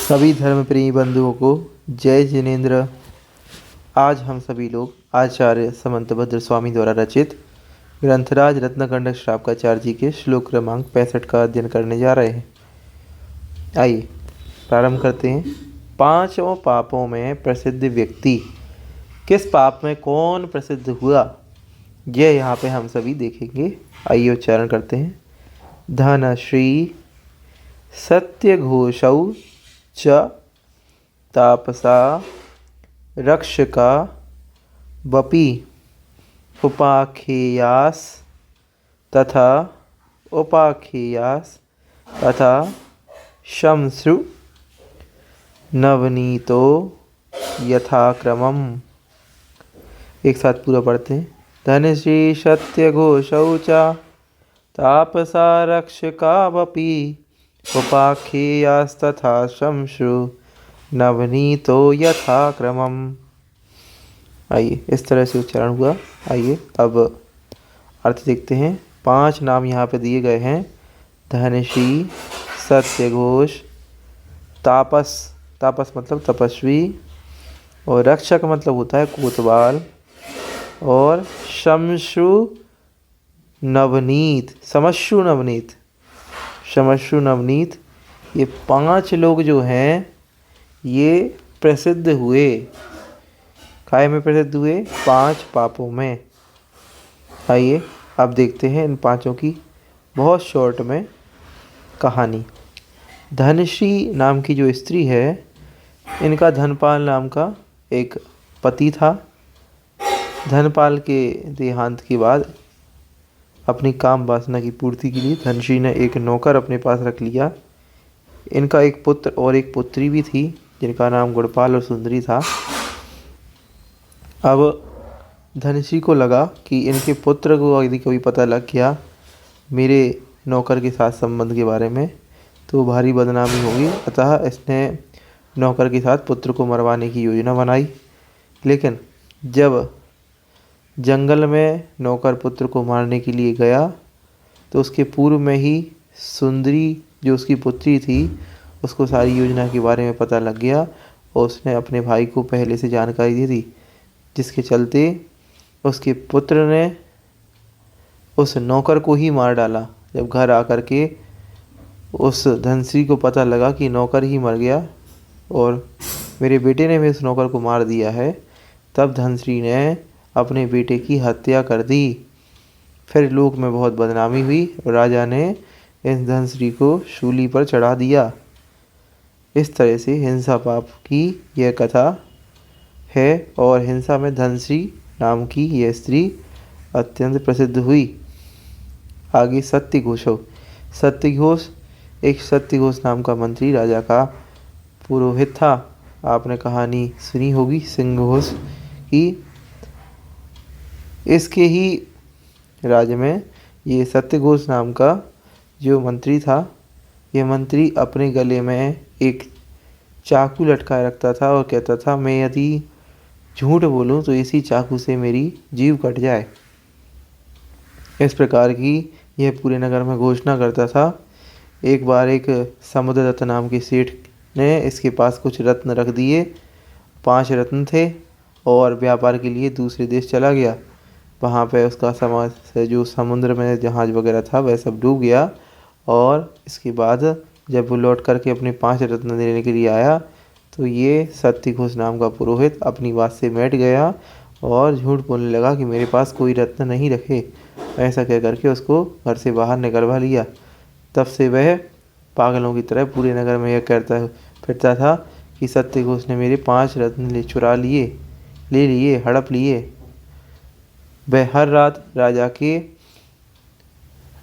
सभी धर्म प्रेमी बंधुओं को जय जिनेन्द्र। आज हम सभी लोग आचार्य समंतभद्र स्वामी द्वारा रचित ग्रंथराज रत्नकंडक श्रावकाचार्य जी के श्लोक क्रमांक 65 का अध्ययन करने जा रहे हैं। आइए प्रारंभ करते हैं। पांचों पापों में प्रसिद्ध व्यक्ति, किस पाप में कौन प्रसिद्ध हुआ, यह यहाँ पे हम सभी देखेंगे। आइए उच्चारण करते हैं। धनश्री सत्यघोषौ च तापसा रक्षका वपि उपाखेयास तथा शमश्रु नवनीतो यथाक्रमम्। एक साथ पूरा पढ़ते हैं। धनश्री सत्यघोषौ च तापसा रक्षका वपि उपाखेयास्तथा शमश्रु नवनीतो यथाक्रमम्। आइए इस तरह से उच्चारण हुआ। आइए अब अर्थ देखते हैं। 5 नाम यहाँ पे दिए गए हैं। धनश्री, सत्यघोष, तापस, तापस मतलब तपस्वी, और रक्षक मतलब होता है कोतवाल, और शमश्रु नवनीत, शमश्रु नवनीत, ये 5 लोग जो हैं ये प्रसिद्ध हुए। काय में प्रसिद्ध हुए? 5 पापों में। आइए अब देखते हैं इन 5 की बहुत शॉर्ट में कहानी। धनश्री नाम की जो स्त्री है, इनका धनपाल नाम का एक पति था। धनपाल के देहांत के बाद अपनी काम वासना की पूर्ति के लिए धनश्री ने एक नौकर अपने पास रख लिया। इनका एक पुत्र और एक पुत्री भी थी, जिनका नाम गुणपाल और सुंदरी था। अब धनश्री को लगा कि इनके पुत्र को यदि कभी पता लग गया मेरे नौकर के साथ संबंध के बारे में तो भारी बदनामी होगी। अतः इसने नौकर के साथ पुत्र को मरवाने की योजना बनाई। लेकिन जब जंगल में नौकर पुत्र को मारने के लिए गया तो उसके पूर्व में ही सुंदरी जो उसकी पुत्री थी उसको सारी योजना के बारे में पता लग गया, और उसने अपने भाई को पहले से जानकारी दी थी, जिसके चलते उसके पुत्र ने उस नौकर को ही मार डाला। जब घर आकर के उस धनश्री को पता लगा कि नौकर ही मर गया और मेरे बेटे ने भी उस नौकर को मार दिया है, तब धनश्री ने अपने बेटे की हत्या कर दी। फिर लोक में बहुत बदनामी हुई और राजा ने इस धनश्री को शूली पर चढ़ा दिया। इस तरह से हिंसा पाप की यह कथा है, और हिंसा में धनश्री नाम की यह स्त्री अत्यंत प्रसिद्ध हुई। आगे सत्यघोष। सत्यघोष एक सत्यघोष नाम का मंत्री राजा का पुरोहित था। आपने कहानी सुनी होगी सिंहघोष की। इसके ही राज्य में ये सत्यघोष नाम का जो मंत्री था, यह मंत्री अपने गले में एक चाकू लटकाए रखता था और कहता था, मैं यदि झूठ बोलूं तो इसी चाकू से मेरी जीभ कट जाए। इस प्रकार की यह पूरे नगर में घोषणा करता था। एक बार एक समुद्रदत्त नाम के सेठ ने इसके पास कुछ रत्न रख दिए। 5 रत्न थे और व्यापार के लिए दूसरे देश चला गया। वहाँ पे उसका समाज से जो समुद्र में जहाज वगैरह था वह सब डूब गया, और इसके बाद जब वो लौट करके अपने 5 रत्न देने के लिए आया तो ये सत्यघोष नाम का पुरोहित अपनी बात से बैठ गया और झूठ बोलने लगा कि मेरे पास कोई रत्न नहीं रखे। ऐसा कह करके उसको घर से बाहर निकलवा लिया। तब से वह पागलों की तरह पूरे नगर में यह कहता फिरता था कि सत्यघोष ने मेरे 5 रत्न चुरा लिए, ले लिए, हड़प लिए। वह हर रात राजा के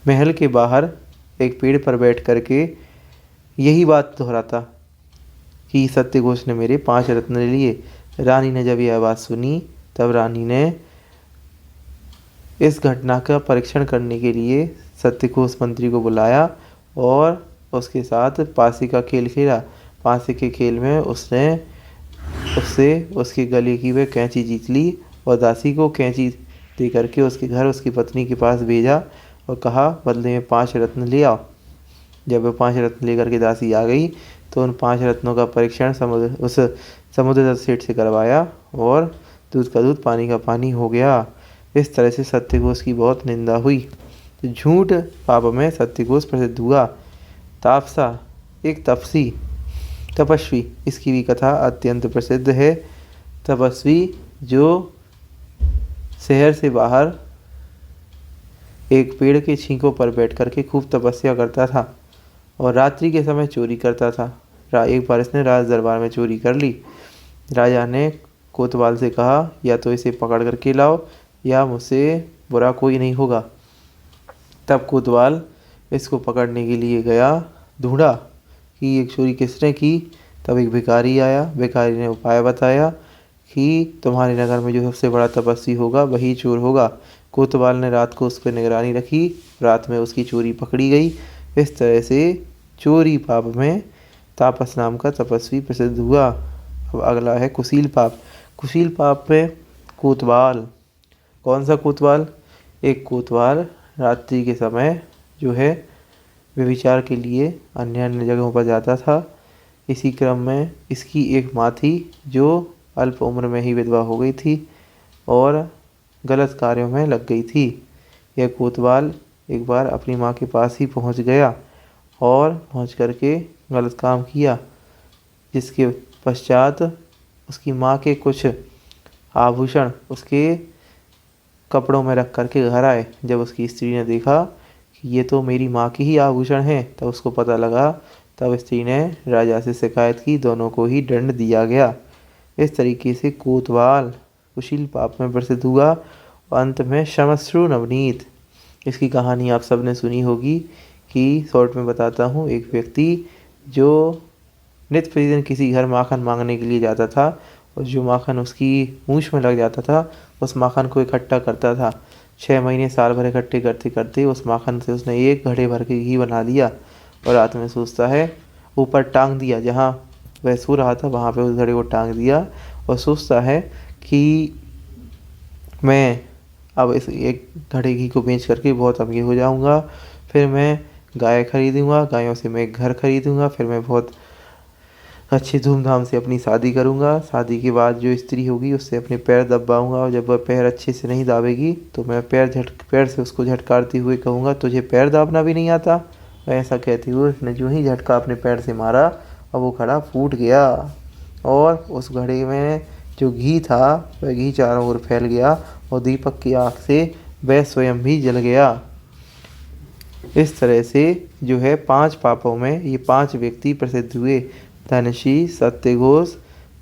महल के बाहर एक पेड़ पर बैठ करके यही बात दोहराता कि सत्यघोष ने मेरे 5 रत्न ले लिए। रानी ने जब यह बात सुनी तब रानी ने इस घटना का परीक्षण करने के लिए सत्यघोष मंत्री को बुलाया और उसके साथ पासी का खेल खेला। पासी के खेल में उसने उससे उसके गले की वह कैंची जीत ली और दासी को कैंची दे करके उसके घर उसकी पत्नी के पास भेजा और कहा बदले में 5 रत्न ले आओ। जब वह 5 रत्न लेकर के दासी आ गई तो उन 5 रत्नों का परीक्षण उस समुद्र सेठ से करवाया और दूध का दूध पानी का पानी हो गया। इस तरह से सत्यघोष की बहुत निंदा हुई। तो झूठ पाप में सत्यघोष प्रसिद्ध हुआ। तापसा एक तपस्वी, इसकी भी कथा अत्यंत प्रसिद्ध है। तपस्वी जो शहर से बाहर एक पेड़ के छींकों पर बैठ कर के खूब तपस्या करता था और रात्रि के समय चोरी करता था। एक बार इसने राज दरबार में चोरी कर ली। राजा ने कोतवाल से कहा, या तो इसे पकड़ करके लाओ या मुझसे बुरा कोई नहीं होगा। तब कोतवाल इसको पकड़ने के लिए गया, ढूंढा कि ये चोरी किसने की। तब एक भिखारी आया। भिखारी ने उपाय बताया कि तुम्हारे नगर में जो सबसे बड़ा तपस्वी होगा वही चोर होगा। कोतवाल ने रात को उसकी निगरानी रखी। रात में उसकी चोरी पकड़ी गई। इस तरह से चोरी पाप में तापस नाम का तपस्वी प्रसिद्ध हुआ। अब अगला है कुशील पाप। कुशील पाप में कोतवाल, कौन सा कोतवाल? एक कोतवाल रात्रि के समय जो है व्यभिचार के लिए अन्य अन्य जगहों पर जाता था। इसी क्रम में इसकी एक माँ थी जो अल्प उम्र में ही विधवा हो गई थी और गलत कार्यों में लग गई थी। यह कोतवाल एक बार अपनी माँ के पास ही पहुँच गया और पहुँच करके गलत काम किया, जिसके पश्चात उसकी माँ के कुछ आभूषण उसके कपड़ों में रख करके घर आए। जब उसकी स्त्री ने देखा कि ये तो मेरी माँ की ही आभूषण हैं, तब उसको पता लगा। तब स्त्री ने राजा से शिकायत की, दोनों को ही दंड दिया गया। इस तरीके से कोतवाल कुशील पाप में प्रसिद्ध हुआ। अंत में श्मश्रु नवनीत, इसकी कहानी आप सबने सुनी होगी कि शॉर्ट में बताता हूँ। एक व्यक्ति जो नित्य प्रतिदिन किसी घर माखन मांगने के लिए जाता था और जो माखन उसकी मूछ में लग जाता था उस माखन को इकट्ठा करता था। 6 महीने साल भर इकट्ठे करते करते उस माखन से उसने एक घड़े भर के घी बना लिया और रात में सोचता है, ऊपर टांग दिया, जहाँ वह सो रहा था वहाँ पे उस घड़े को टांग दिया और सोचता है कि मैं अब इस एक घड़े घी को बेच करके बहुत अमीर हो जाऊंगा, फिर मैं गाय खरीदूंगा, गायों से मैं एक घर खरीदूंगा, फिर मैं बहुत अच्छी धूमधाम से अपनी शादी करूंगा। शादी के बाद जो स्त्री होगी उससे अपने पैर दबाऊंगा और जब वह पैर अच्छे से नहीं दाबेगी तो मैं पैर से उसको झटकारते हुए कहूँगा, तुझे पैर दाबना भी नहीं आता। ऐसा कहते हुए उसने जो ही झटका अपने पैर से मारा और वो घड़ा फूट गया और उस घड़े में जो घी था वह घी चारों ओर फैल गया और दीपक की आग से वह स्वयं भी जल गया। इस तरह से जो है 5 पापों में ये 5 व्यक्ति प्रसिद्ध हुए, धनशी, सत्यघोष,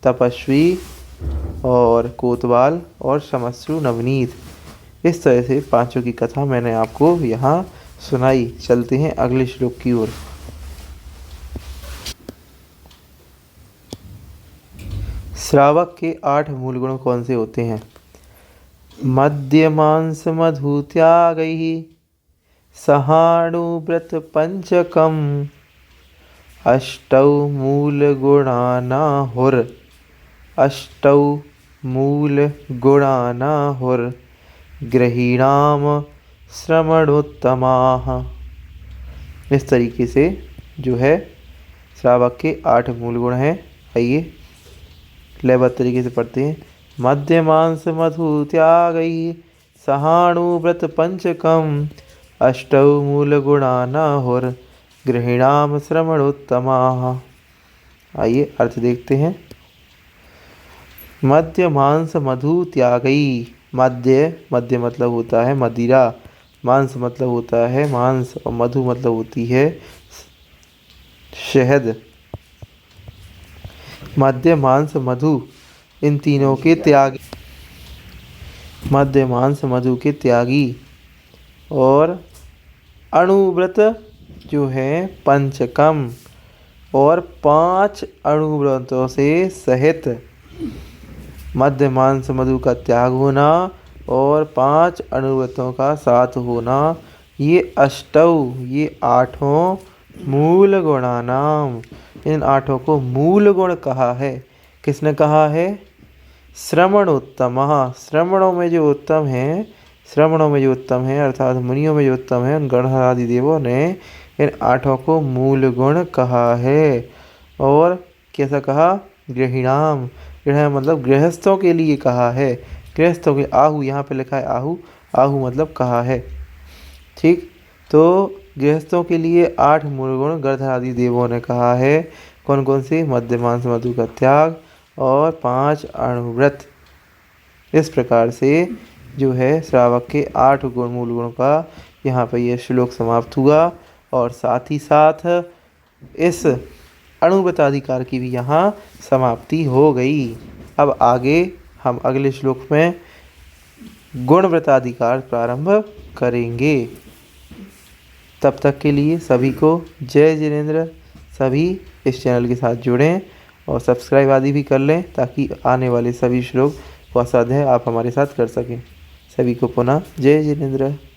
तपस्वी और कोतवाल और श्मश्रु नवनीत। इस तरह से 5 की कथा मैंने आपको यहाँ सुनाई। चलते हैं अगले श्लोक की ओर। श्रावक के 8 मूल गुण कौन से होते हैं? मद्य मांस मधु त्यागैः सहानुव्रत पंचकम अष्टौ मूल गुणानाहुर अष्टौ मूल गुणानाहुर गृहीणाम श्रमणोत्तमाः। इस तरीके से जो है श्रावक के 8 मूल गुण हैं। आइए लयबद्ध तरीके से पढ़ते हैं। मद्य मांस मधु त्यागैः सहानुव्रत पंचकम अष्टौ मूल गुणानाहुर गृहीणाम श्रमणोत्तमाः। आइए अर्थ देखते हैं। मद्य मांस मधु त्यागैः, मद्य मतलब होता है मदिरा, मांस मतलब होता है मांस और मधु मतलब होती है शहद। मद्य मांस मधु इन तीनों के त्यागी, मद्य मांस मधु के त्यागी और अणुव्रत जो है पंचकम और 5 अणुव्रतों से सहित। मद्य मांस मधु का त्याग होना और 5 अणुव्रतों का साथ होना, ये अष्टौ, ये 8 मूल गुणानाम, इन 8 को मूल गुण कहा है। किसने कहा है? श्रमणोत्तमः, श्रवणों में जो उत्तम है, श्रवणों में जो उत्तम है अर्थात मुनियों में जो उत्तम है उन गणधरादि देवों ने इन 8 को मूल गुण कहा है। और कैसा कहा, गृहिणाम, गृह मतलब गृहस्थों के लिए कहा है, गृहस्थों के, आहु यहाँ पे लिखा है आहु, आहु मतलब कहा है। ठीक, तो गृहस्थों के लिए 8 मूल गुण गणधर आदि देवों ने कहा है। कौन कौन से, मद्यमांस मधु का त्याग और 5 अणुव्रत। इस प्रकार से जो है श्रावक के 8 गुण, मूल गुणों का यहाँ पर यह श्लोक समाप्त हुआ। और साथ ही साथ इस अणुव्रताधिकार की भी यहाँ समाप्ति हो गई। अब आगे हम अगले श्लोक में गुणव्रताधिकार प्रारंभ करेंगे। तब तक के लिए सभी को जय जिनेंद्र। सभी इस चैनल के साथ जुड़ें और सब्सक्राइब आदि भी कर लें ताकि आने वाले सभी श्लोक का स्वाध्याय आप हमारे साथ कर सकें। सभी को पुनः जय जिनेंद्र।